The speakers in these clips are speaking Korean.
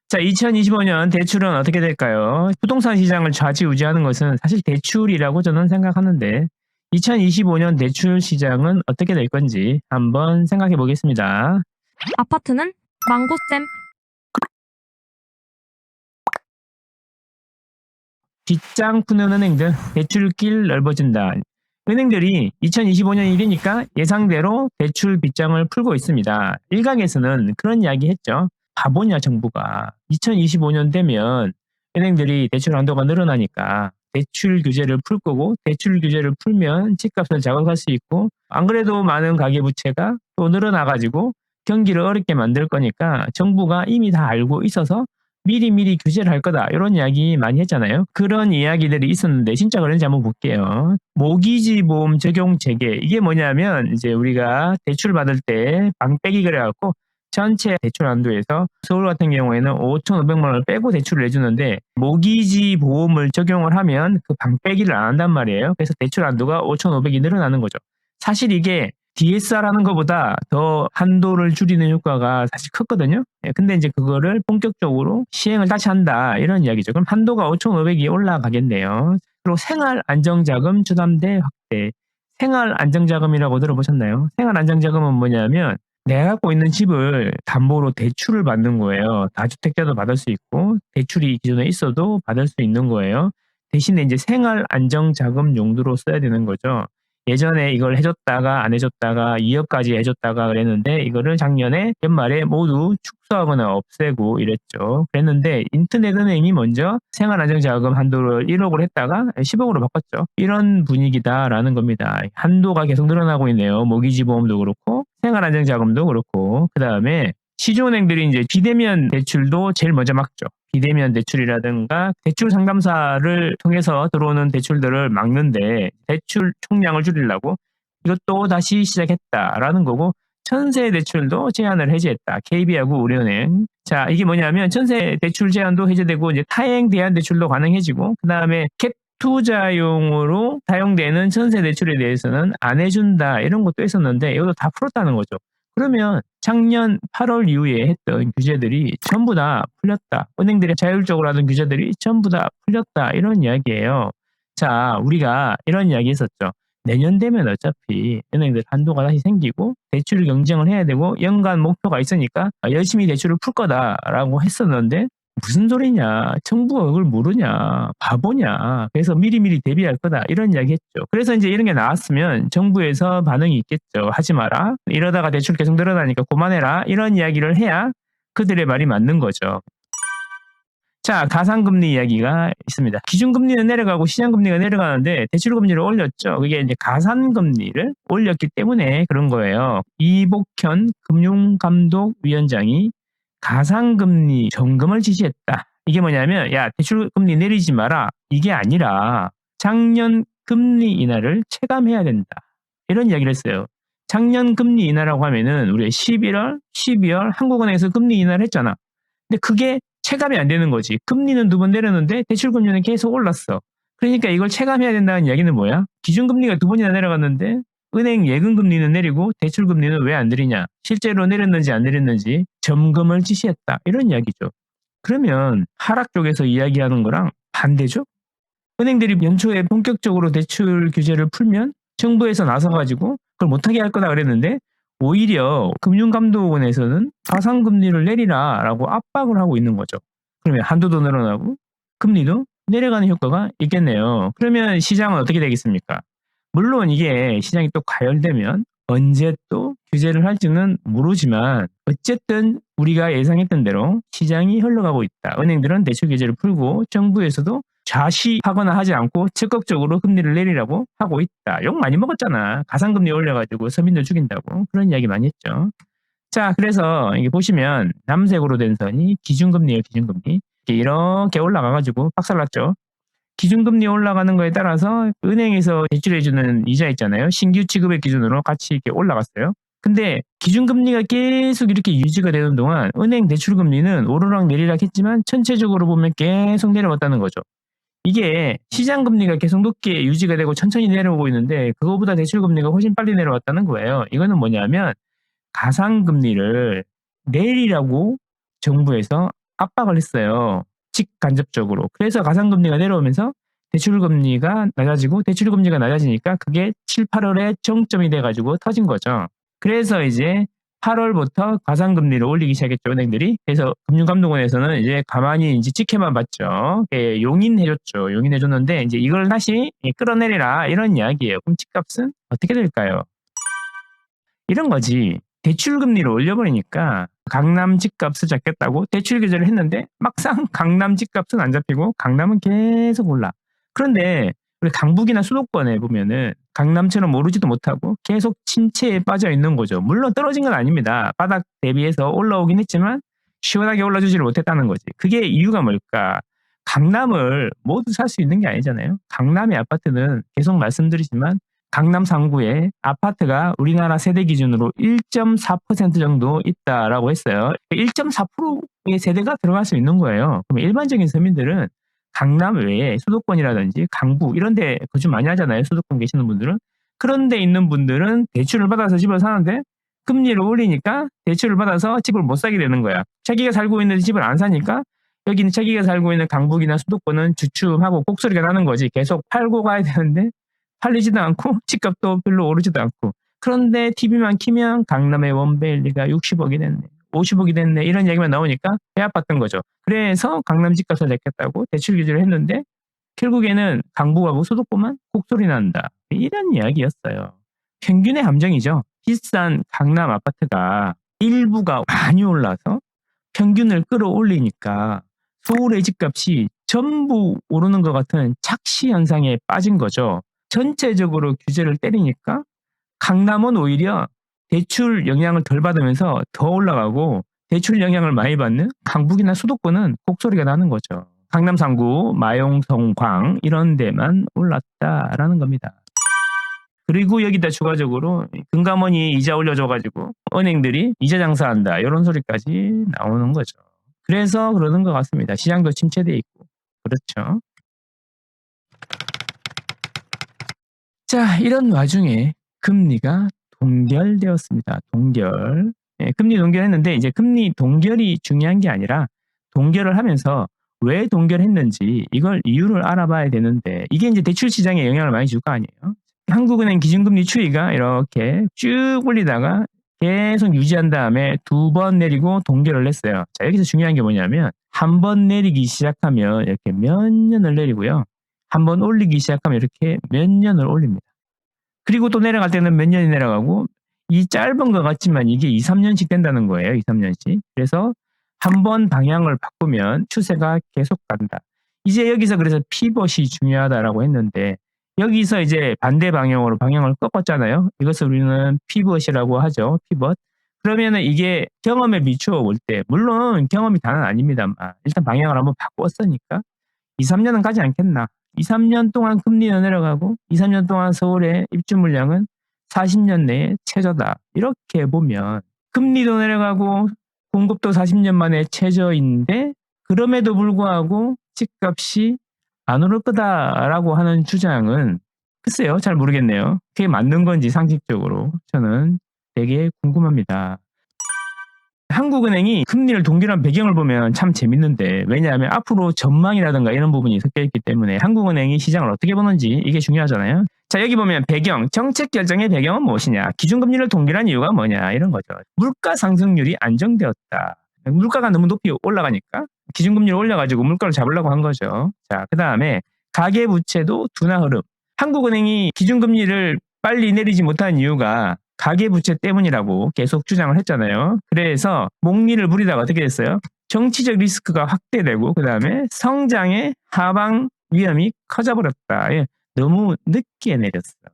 자, 2025년 대출은 어떻게 될까요? 부동산 시장을 좌지우지하는 것은 사실 대출이라고 저는 생각하는데 2025년 대출 시장은 어떻게 될 건지 한번 생각해 보겠습니다. 아파트는 망고쌤. 뒷장 푸는 은행들 대출길 넓어진다. 은행들이 2025년이 되니까 예상대로 대출 빗장을 풀고 있습니다. 일각에서는 그런 이야기 했죠. 바보냐 정부가. 2025년 되면 은행들이 대출 한도가 늘어나니까 대출 규제를 풀 거고 대출 규제를 풀면 집값을 자극할 수 있고 안 그래도 많은 가계부채가 또 늘어나가지고 경기를 어렵게 만들 거니까 정부가 이미 다 알고 있어서 미리미리 규제를 할 거다 이런 이야기 많이 했잖아요. 그런 이야기들이 있었는데 진짜 그런지 한번 볼게요. 모기지 보험 적용 체계 이게 뭐냐면 이제 우리가 대출 받을 때 방빼기 그래갖고 전체 대출 한도에서 서울 같은 경우에는 5,500만 원을 빼고 대출을 해주는데 모기지 보험을 적용을 하면 그 방빼기를 안 한단 말이에요. 그래서 대출 한도가 5,500이 늘어나는 거죠. 사실 이게 DSR 하는 것보다 더 한도를 줄이는 효과가 사실 컸거든요. 근데 이제 그거를 본격적으로 시행을 다시 한다 이런 이야기죠. 그럼 한도가 5,500이 올라가겠네요. 그리고 생활안정자금 주담대 확대. 생활안정자금이라고 들어보셨나요? 생활안정자금은 뭐냐면 내가 갖고 있는 집을 담보로 대출을 받는 거예요. 다주택자도 받을 수 있고 대출이 기존에 있어도 받을 수 있는 거예요. 대신에 이제 생활안정자금 용도로 써야 되는 거죠. 예전에 이걸 해줬다가 안 해줬다가 2억까지 해줬다가 그랬는데 이거를 작년에 연말에 모두 축소하거나 없애고 이랬죠. 그랬는데 인터넷은행이 먼저 생활안정자금 한도를 1억으로 했다가 10억으로 바꿨죠. 이런 분위기다라는 겁니다. 한도가 계속 늘어나고 있네요. 모기지 보험도 그렇고 생활안정자금도 그렇고 그 다음에 시중은행들이 이제 비대면 대출도 제일 먼저 막죠. 비대면 대출이라든가 대출 상담사를 통해서 들어오는 대출들을 막는데 대출 총량을 줄이려고 이것도 다시 시작했다라는 거고 전세 대출도 제한을 해제했다. KB하고 우리은행. 자, 이게 뭐냐면 전세 대출 제한도 해제되고 이제 타행 대안 대출도 가능해지고 그다음에 캡 투자용으로 사용되는 전세 대출에 대해서는 안 해준다 이런 것도 있었는데 이것도 다 풀었다는 거죠. 그러면 작년 8월 이후에 했던 규제들이 전부 다 풀렸다. 은행들이 자율적으로 하던 규제들이 전부 다 풀렸다. 이런 이야기예요. 자, 우리가 이런 이야기 했었죠. 내년 되면 어차피 은행들 한도가 다시 생기고 대출 경쟁을 해야 되고 연간 목표가 있으니까 열심히 대출을 풀 거다라고 했었는데 무슨 소리냐. 정부가 그걸 모르냐. 바보냐. 그래서 미리미리 대비할 거다. 이런 이야기 했죠. 그래서 이제 이런 게 나왔으면 정부에서 반응이 있겠죠. 하지 마라. 이러다가 대출 계속 늘어나니까 그만해라. 이런 이야기를 해야 그들의 말이 맞는 거죠. 자, 가상금리 이야기가 있습니다. 기준금리는 내려가고 시장금리가 내려가는데 대출금리를 올렸죠. 그게 이제 가산금리를 올렸기 때문에 그런 거예요. 이복현 금융감독위원장이 가상금리 점검을 지시했다. 이게 뭐냐면 야 대출금리 내리지 마라. 이게 아니라 작년 금리 인하를 체감해야 된다. 이런 이야기를 했어요. 작년 금리 인하라고 하면은 우리 11월, 12월 한국은행에서 금리 인하를 했잖아. 근데 그게 체감이 안 되는 거지. 금리는 2번 내렸는데 대출금리는 계속 올랐어. 그러니까 이걸 체감해야 된다는 이야기는 뭐야? 기준금리가 2번이나 내려갔는데 은행 예금금리는 내리고 대출금리는 왜 안 내리냐? 실제로 내렸는지 안 내렸는지 점검을 지시했다. 이런 이야기죠. 그러면 하락 쪽에서 이야기하는 거랑 반대죠? 은행들이 연초에 본격적으로 대출 규제를 풀면 정부에서 나서가지고 그걸 못하게 할 거다 그랬는데 오히려 금융감독원에서는 가상금리를 내리라라고 압박을 하고 있는 거죠. 그러면 한도도 늘어나고 금리도 내려가는 효과가 있겠네요. 그러면 시장은 어떻게 되겠습니까? 물론 이게 시장이 또 과열되면 언제 또 규제를 할지는 모르지만 어쨌든 우리가 예상했던 대로 시장이 흘러가고 있다. 은행들은 대출 규제를 풀고 정부에서도 좌시하거나 하지 않고 적극적으로 금리를 내리라고 하고 있다. 욕 많이 먹었잖아. 가상금리 올려가지고 서민들 죽인다고. 그런 이야기 많이 했죠. 자, 그래서 이게 보시면 남색으로 된 선이 기준금리예요. 기준금리. 이렇게 올라가가지고 박살났죠. 기준금리 올라가는 거에 따라서 은행에서 대출해주는 이자 있잖아요. 신규 취급의 기준으로 같이 이렇게 올라갔어요. 근데 기준금리가 계속 이렇게 유지가 되는 동안 은행 대출금리는 오르락 내리락 했지만 전체적으로 보면 계속 내려왔다는 거죠. 이게 시장금리가 계속 높게 유지가 되고 천천히 내려오고 있는데 그거보다 대출금리가 훨씬 빨리 내려왔다는 거예요. 이거는 뭐냐면 가상금리를 내리라고 정부에서 압박을 했어요. 직간접적으로. 그래서 가상금리가 내려오면서 대출금리가 낮아지고 대출금리가 낮아지니까 그게 7, 8월에 정점이 돼가지고 터진 거죠. 그래서 이제 8월부터 가상금리를 올리기 시작했죠, 은행들이. 그래서 금융감독원에서는 이제 가만히 이제 지켜만 봤죠. 예, 용인해줬죠. 용인해줬는데 이제 이걸 다시 끌어내리라 이런 이야기예요. 그럼 집값은 어떻게 될까요? 이런 거지. 대출금리를 올려버리니까 강남 집값을 잡겠다고 대출 규제를 했는데 막상 강남 집값은 안 잡히고 강남은 계속 올라. 그런데 우리 강북이나 수도권에 보면은 강남처럼 오르지도 못하고 계속 침체에 빠져 있는 거죠. 물론 떨어진 건 아닙니다. 바닥 대비해서 올라오긴 했지만 시원하게 올라주지를 못했다는 거지. 그게 이유가 뭘까? 강남을 모두 살 수 있는 게 아니잖아요. 강남의 아파트는 계속 말씀드리지만 강남 상구에 아파트가 우리나라 세대 기준으로 1.4% 정도 있다라고 했어요. 1.4%의 세대가 들어갈 수 있는 거예요. 그럼 일반적인 서민들은 강남 외에 수도권이라든지 강북 이런 데 거주 많이 하잖아요. 수도권 계시는 분들은. 그런 데 있는 분들은 대출을 받아서 집을 사는데 금리를 올리니까 대출을 받아서 집을 못 사게 되는 거야. 자기가 살고 있는 집을 안 사니까 여기는 자기가 살고 있는 강북이나 수도권은 주춤하고 곡소리가 나는 거지. 계속 팔고 가야 되는데 팔리지도 않고 집값도 별로 오르지도 않고. 그런데 TV만 키면 강남의 원베일리가 60억이 됐네, 50억이 됐네 이런 얘기만 나오니까 배 아팠던 거죠. 그래서 강남 집값을 냈겠다고 대출 규제를 했는데 결국에는 강북하고 수도권만 곡소리 난다. 이런 이야기였어요. 평균의 함정이죠. 비싼 강남 아파트가 일부가 많이 올라서 평균을 끌어올리니까 서울의 집값이 전부 오르는 것 같은 착시 현상에 빠진 거죠. 전체적으로 규제를 때리니까 강남은 오히려 대출 영향을 덜 받으면서 더 올라가고 대출 영향을 많이 받는 강북이나 수도권은 곡소리가 나는 거죠. 강남 상구, 마용, 성광 이런 데만 올랐다라는 겁니다. 그리고 여기다 추가적으로 금감원이 이자 올려줘가지고 은행들이 이자 장사한다 이런 소리까지 나오는 거죠. 그래서 그러는 것 같습니다. 시장도 침체돼 있고. 그렇죠. 자, 이런 와중에 금리가 동결되었습니다. 동결. 예, 금리 동결했는데 이제 금리 동결이 중요한 게 아니라 동결을 하면서 왜 동결했는지 이걸 이유를 알아봐야 되는데 이게 이제 대출 시장에 영향을 많이 줄 거 아니에요. 한국은행 기준금리 추이가 이렇게 쭉 올리다가 계속 유지한 다음에 2번 내리고 동결을 했어요. 자, 여기서 중요한 게 뭐냐면 한 번 내리기 시작하면 이렇게 몇 년을 내리고요. 한 번 올리기 시작하면 이렇게 몇 년을 올립니다. 그리고 또 내려갈 때는 몇 년이 내려가고 이 짧은 것 같지만 이게 2, 3년씩 된다는 거예요. 2, 3년씩. 그래서 한 번 방향을 바꾸면 추세가 계속 간다. 이제 여기서 그래서 피벗이 중요하다라고 했는데 여기서 이제 반대 방향으로 방향을 꺾었잖아요. 이것을 우리는 피벗이라고 하죠. 피벗. 그러면은 이게 경험에 비추어 볼 때 물론 경험이 다는 아닙니다만 일단 방향을 한번 바꿨으니까 2, 3년은 가지 않겠나. 2, 3년 동안 금리는 내려가고 2, 3년 동안 서울의 입주 물량은 40년 내에 최저다. 이렇게 보면 금리도 내려가고 공급도 40년 만에 최저인데 그럼에도 불구하고 집값이 안 오를 거다라고 하는 주장은 글쎄요. 잘 모르겠네요. 그게 맞는 건지 상식적으로 저는 되게 궁금합니다. 한국은행이 금리를 동결한 배경을 보면 참 재밌는데 왜냐하면 앞으로 전망이라든가 이런 부분이 섞여 있기 때문에 한국은행이 시장을 어떻게 보는지 이게 중요하잖아요. 자, 여기 보면 배경, 정책 결정의 배경은 무엇이냐, 기준금리를 동결한 이유가 뭐냐 이런 거죠. 물가 상승률이 안정되었다. 물가가 너무 높이 올라가니까 기준금리를 올려가지고 물가를 잡으려고 한 거죠. 자, 그 다음에 가계부채도 둔화 흐름. 한국은행이 기준금리를 빨리 내리지 못한 이유가 가계부채 때문이라고 계속 주장을 했잖아요. 그래서 목리를 부리다가 어떻게 됐어요? 정치적 리스크가 확대되고 그 다음에 성장의 하방 위험이 커져버렸다. 예, 너무 늦게 내렸어요.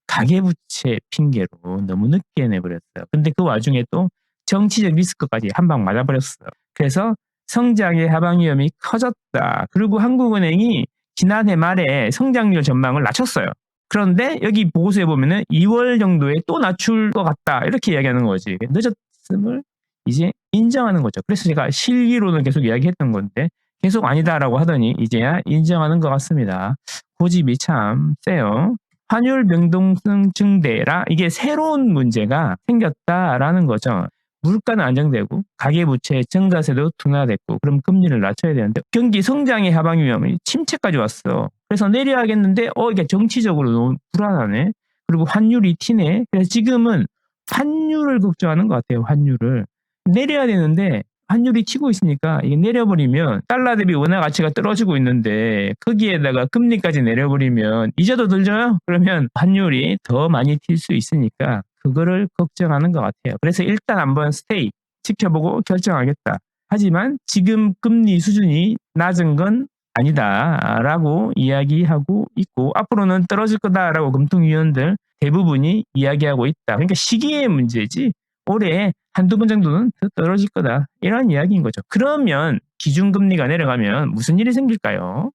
가계부채 핑계로 너무 늦게 내버렸어요. 근데 그 와중에 또 정치적 리스크까지 한 방 맞아버렸어요. 그래서 성장의 하방 위험이 커졌다. 그리고 한국은행이 지난해 말에 성장률 전망을 낮췄어요. 그런데 여기 보고서에 보면은 2월 정도에 또 낮출 것 같다. 이렇게 이야기하는 거지. 늦었음을 이제 인정하는 거죠. 그래서 제가 실기로는 계속 이야기했던 건데 계속 아니다라고 하더니 이제야 인정하는 것 같습니다. 고집이 참 세요. 환율 변동성 증대라 이게 새로운 문제가 생겼다라는 거죠. 물가는 안정되고 가계부채 증가세도 둔화됐고 그럼 금리를 낮춰야 되는데 경기 성장의 하방 위험이 침체까지 왔어. 그래서 내려야겠는데 이게 정치적으로 너무 불안하네. 그리고 환율이 튀네. 그래서 지금은 환율을 걱정하는 것 같아요. 환율을. 내려야 되는데 환율이 튀고 있으니까 이게 내려버리면 달러 대비 원화 가치가 떨어지고 있는데 거기에다가 금리까지 내려버리면 이자도 들죠? 그러면 환율이 더 많이 튈 수 있으니까 그거를 걱정하는 것 같아요. 그래서 일단 한번 스테이 지켜보고 결정하겠다. 하지만 지금 금리 수준이 낮은 건 아니다라고 이야기하고 있고 앞으로는 떨어질 거다라고 금통위원들 대부분이 이야기하고 있다. 그러니까 시기의 문제지 올해 한두 번 정도는 더 떨어질 거다. 이런 이야기인 거죠. 그러면 기준금리가 내려가면 무슨 일이 생길까요?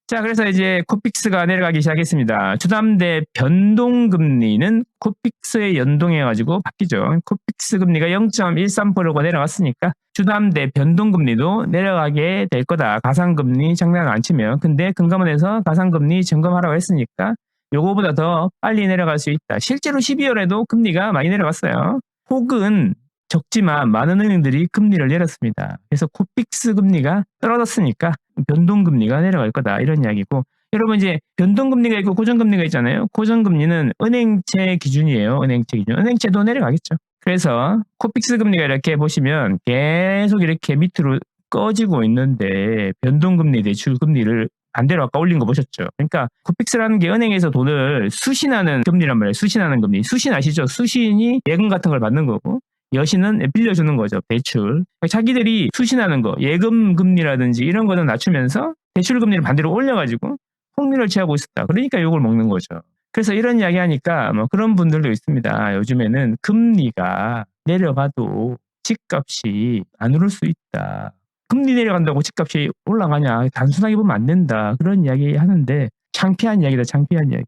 자, 그래서 이제 코픽스가 내려가기 시작했습니다. 주담대 변동금리는 코픽스에 연동해가지고 바뀌죠. 코픽스 금리가 0.13%가 내려갔으니까 주담대 변동금리도 내려가게 될 거다. 가상금리 장난 안 치면. 근데 금감원에서 가상금리 점검하라고 했으니까 요거보다 더 빨리 내려갈 수 있다. 실제로 12월에도 금리가 많이 내려갔어요. 혹은 적지만 많은 은행들이 금리를 내렸습니다. 그래서 코픽스 금리가 떨어졌으니까 변동금리가 내려갈 거다. 이런 이야기고 여러분 이제 변동금리가 있고 고정금리가 있잖아요. 고정금리는 은행채 기준이에요. 은행채 기준. 은행채도 내려가겠죠. 그래서 코픽스 금리가 이렇게 보시면 계속 이렇게 밑으로 꺼지고 있는데 변동금리 대출 금리를 반대로 아까 올린 거 보셨죠? 그러니까 코픽스라는 게 은행에서 돈을 수신하는 금리란 말이에요. 수신하는 금리. 수신 아시죠? 수신이 예금 같은 걸 받는 거고 여신은 빌려주는 거죠. 대출. 자기들이 수신하는 거, 예금 금리라든지 이런 거는 낮추면서 대출 금리를 반대로 올려가지고 폭리를 취하고 있었다. 그러니까 욕을 먹는 거죠. 그래서 이런 이야기 하니까 뭐 그런 분들도 있습니다. 요즘에는 금리가 내려가도 집값이 안 오를 수 있다. 금리 내려간다고 집값이 올라가냐. 단순하게 보면 안 된다. 그런 이야기 하는데 창피한 이야기다. 창피한 이야기.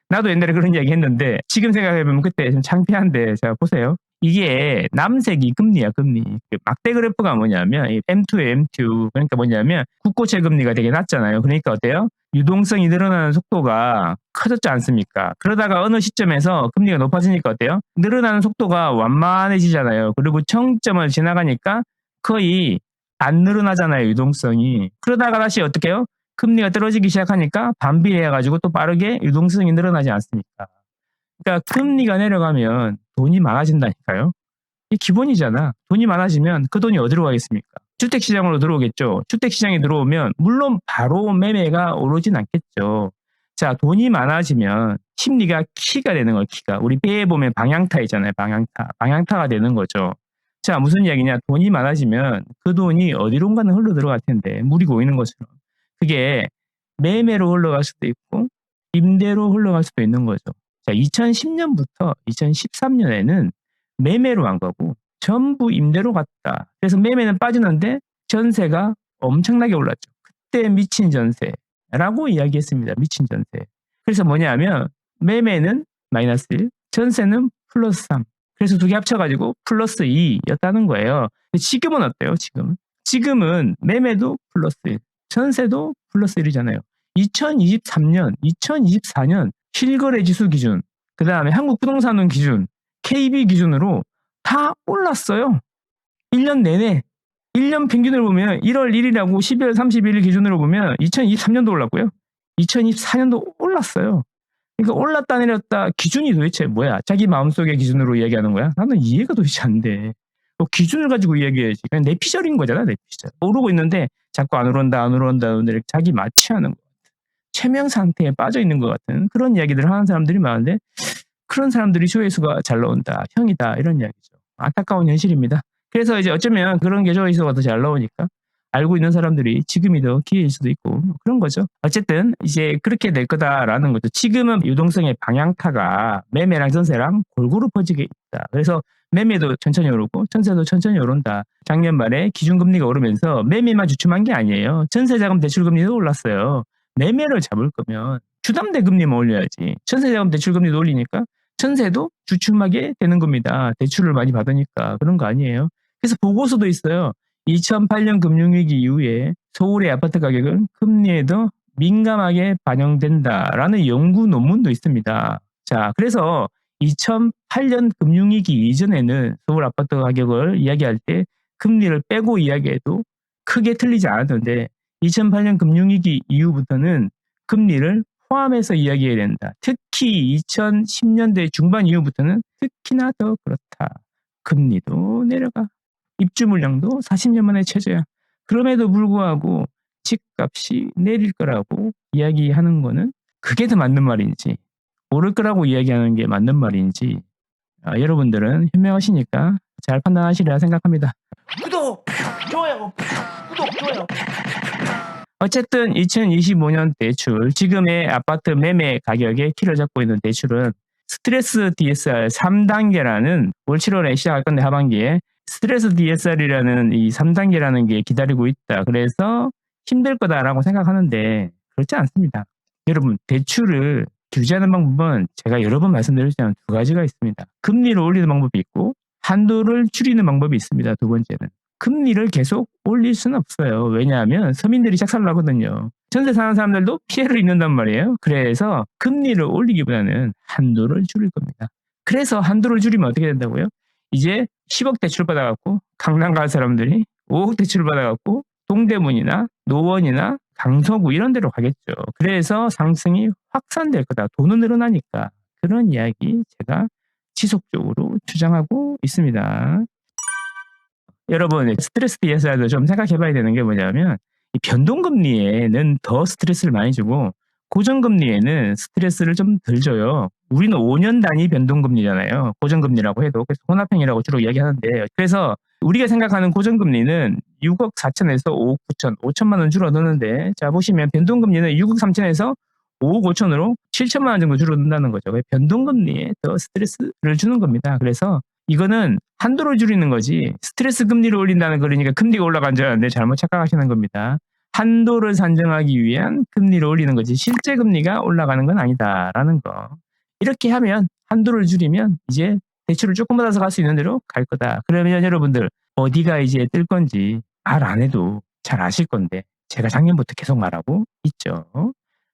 나도 옛날에 그런 이야기 했는데 지금 생각해보면 그때 좀 창피한데 자 보세요. 이게 남색이 금리야, 금리. 막대 그래프가 뭐냐면 이 M2에 M2 그러니까 뭐냐면 국고채 금리가 되게 낮잖아요. 그러니까 어때요? 유동성이 늘어나는 속도가 커졌지 않습니까? 그러다가 어느 시점에서 금리가 높아지니까 어때요? 늘어나는 속도가 완만해지잖아요. 그리고 청점을 지나가니까 거의 안 늘어나잖아요, 유동성이. 그러다가 다시 어떻게 해요? 금리가 떨어지기 시작하니까 반비례해가지고 또 빠르게 유동성이 늘어나지 않습니까? 그러니까 금리가 내려가면 돈이 많아진다니까요. 이게 기본이잖아. 돈이 많아지면 그 돈이 어디로 가겠습니까? 주택시장으로 들어오겠죠. 주택시장에 들어오면 물론 바로 매매가 오르진 않겠죠. 자, 돈이 많아지면 심리가 키가 되는 거예요. 키가. 우리 배에 보면 방향타 있잖아요. 방향타. 방향타가 되는 거죠. 자, 무슨 이야기냐. 돈이 많아지면 그 돈이 어디론가는 흘러 들어갈 텐데 물이 고이는 것처럼. 그게 매매로 흘러갈 수도 있고 임대로 흘러갈 수도 있는 거죠. 자, 2010년부터 2013년에는 매매로 간 거고 전부 임대로 갔다. 그래서 매매는 빠지는데 전세가 엄청나게 올랐죠. 그때 미친 전세라고 이야기했습니다. 미친 전세. 그래서 뭐냐면 매매는 마이너스 1, 전세는 플러스 3. 그래서 두 개 합쳐가지고 플러스 2였다는 거예요. 지금은 어때요? 지금은 매매도 플러스 1, 전세도 플러스 1이잖아요. 2023년, 2024년 실거래 지수 기준, 그 다음에 한국부동산원 기준, KB 기준으로 다 올랐어요. 1년 내내. 1년 평균을 보면 1월 1일하고 12월 31일 기준으로 보면 2023년도 올랐고요. 2024년도 올랐어요. 그러니까 올랐다 내렸다 기준이 도대체 뭐야? 자기 마음속의 기준으로 이야기하는 거야? 나는 이해가 도대체 안 돼. 기준을 가지고 이야기해야지. 그냥 내피셜인 거잖아, 내피셜. 오르고 있는데 자꾸 안 오른다 이렇게 자기 마취하는 거. 최명 상태에 빠져 있는 것 같은 그런 이야기들을 하는 사람들이 많은데 그런 사람들이 조회수가 잘 나온다, 형이다 이런 이야기죠. 안타까운 현실입니다. 그래서 이제 어쩌면 그런 게 조회수가 더 잘 나오니까 알고 있는 사람들이 지금이 더 기회일 수도 있고 그런 거죠. 어쨌든 이제 그렇게 될 거다라는 거죠. 지금은 유동성의 방향타가 매매랑 전세랑 골고루 퍼지게 있다. 그래서 매매도 천천히 오르고 전세도 천천히 오른다. 작년 말에 기준금리가 오르면서 매매만 주춤한 게 아니에요. 전세자금 대출금리도 올랐어요. 매매를 잡을 거면 주담대 금리만 올려야지. 전세자금 대출금리도 올리니까 전세도 주춤하게 되는 겁니다. 대출을 많이 받으니까 그런 거 아니에요. 그래서 보고서도 있어요. 2008년 금융위기 이후에 서울의 아파트 가격은 금리에도 민감하게 반영된다라는 연구 논문도 있습니다. 자, 그래서 2008년 금융위기 이전에는 서울 아파트 가격을 이야기할 때 금리를 빼고 이야기해도 크게 틀리지 않았는데 2008년 금융위기 이후부터는 금리를 포함해서 이야기해야 된다. 특히 2010년대 중반 이후부터는 특히나 더 그렇다. 금리도 내려가. 입주 물량도 40년 만에 최저야. 그럼에도 불구하고 집값이 내릴 거라고 이야기하는 거는 그게 더 맞는 말인지 오를 거라고 이야기하는 게 맞는 말인지 여러분들은 현명하시니까 잘 판단하시리라 생각합니다. 구독, 좋아요, 구독, 좋아요. 어쨌든 2025년 대출, 지금의 아파트 매매 가격의 키를 잡고 있는 대출은 스트레스 DSR 3단계라는 올 7월에 시작할 건데 하반기에 스트레스 DSR이라는 이 3단계라는 게 기다리고 있다. 그래서 힘들 거다라고 생각하는데 그렇지 않습니다. 여러분, 대출을 규제하는 방법은 제가 여러 번 말씀드렸지만 두 가지가 있습니다. 금리를 올리는 방법이 있고 한도를 줄이는 방법이 있습니다. 두 번째는. 금리를 계속 올릴 수는 없어요. 왜냐하면 서민들이 착살을 하거든요. 전세 사는 사람들도 피해를 입는단 말이에요. 그래서 금리를 올리기보다는 한도를 줄일 겁니다. 그래서 한도를 줄이면 어떻게 된다고요? 이제 10억 대출 받아갖고 강남 갈 사람들이 5억 대출을 받아갖고 동대문이나 노원이나 강서구 이런 데로 가겠죠. 그래서 상승이 확산될 거다. 돈은 늘어나니까. 그런 이야기 제가 지속적으로 주장하고 있습니다. 여러분, 스트레스 DSR도 좀 생각해 봐야 되는 게 뭐냐면 이 변동금리에는 더 스트레스를 많이 주고 고정금리에는 스트레스를 좀 덜 줘요. 우리는 5년 단위 변동금리잖아요. 고정금리라고 해도. 그래서 혼합형이라고 주로 이야기하는데 그래서 우리가 생각하는 고정금리는 6억 4천에서 5억 9천, 5천만 원 줄어드는데 자 보시면 변동금리는 6억 3천에서 5억 5천으로 7천만 원 정도 줄어든다는 거죠. 변동금리에 더 스트레스를 주는 겁니다. 그래서 이거는 한도를 줄이는 거지 스트레스 금리를 올린다는 거니까 금리가 올라간 줄 알았는데 잘못 착각하시는 겁니다. 한도를 산정하기 위한 금리를 올리는 거지 실제 금리가 올라가는 건 아니다라는 거. 이렇게 하면 한도를 줄이면 이제 대출을 조금 받아서 갈 수 있는 대로 갈 거다. 그러면 여러분들 어디가 이제 뜰 건지 말 안 해도 잘 아실 건데 제가 작년부터 계속 말하고 있죠.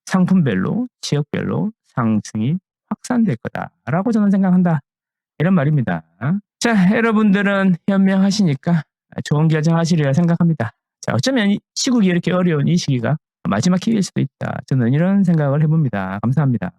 상품별로 지역별로 상승이 확산될 거다라고 저는 생각한다. 이런 말입니다. 자, 여러분들은 현명하시니까 좋은 결정하시리라 생각합니다. 자, 어쩌면 시국이 이렇게 어려운 이 시기가 마지막 기회일 수도 있다. 저는 이런 생각을 해봅니다. 감사합니다.